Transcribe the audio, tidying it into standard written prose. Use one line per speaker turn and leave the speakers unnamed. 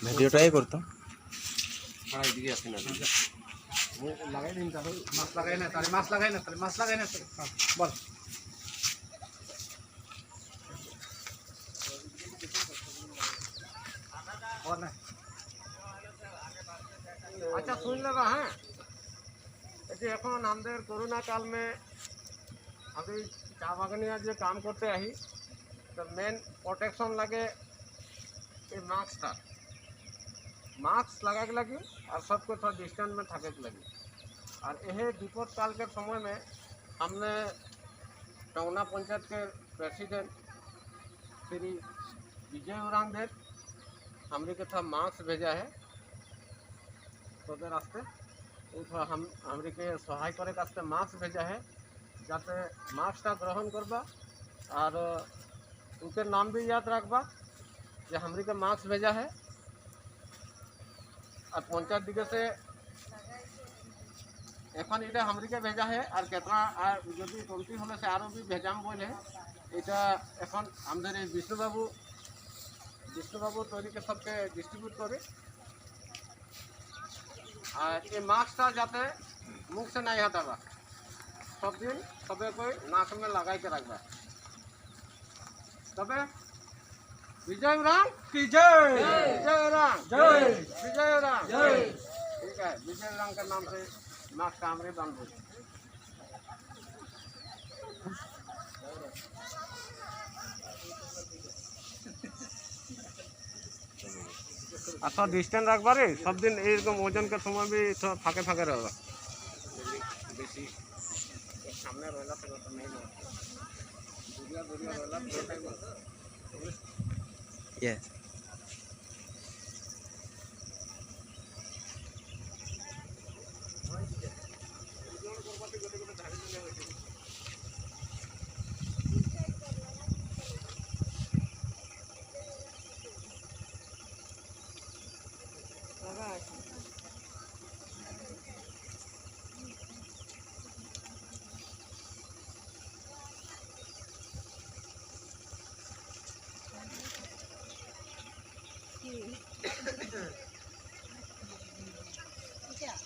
ভিডিওটাই করতো
ছাড়াই দিকে আসি না লাগাই দিন তাহলে মাছ লাগাই না তাহলে মাছ লাগাই না তাহলে মাছ লাগাই না বল अच्छा सुन लगा है कि এখন আমাদের कोरोना काल में अभी चा बागानिया जो काम करते आई तो मेन प्रोटेक्शन लगे ये मास्क लगा के लगी और सबको थोड़ा डिस्टेंस में थके के लगी और यह विपद काल के समय में हमने टोंगना पंचायत के प्रेसिडेंट श्री विजय उरान देव हमने के थोड़ा मास्क भेजा है तोদের रास्ते हम हमरे के सहाय करे रास्ते मास्क भेजा है जाते मास्कटा ग्रहण करबा और उनके नाम भी याद रखबा जो हमरे के मास्क भेजा है और पंचायत दिखे से এখন এটা हमरे भेजा है और कितना जो कमती होने से आरो भी भेजाम बोले এটা এখন আমাদের বিষ্ণুবাবু তৈরি के सबके डिस्ट्रीब्यूट करे और ये मास्कटा जाते मुख से नहीं हटाबा सब दिन सबे कोई नाक में लगा के रखबा तबे विजय राम की जय विजय राम जय विजय राम जय ठीक है विजय राम के नाम से मास्क हमरे बंद हो अच्छा डिस्टेंस रखबा रे सब दिन एरकम ओजन के समय भी थोड़ा फाके फाके रहबा बेसी सामने रहला तो नहीं दूरिया रहला
यस
क्या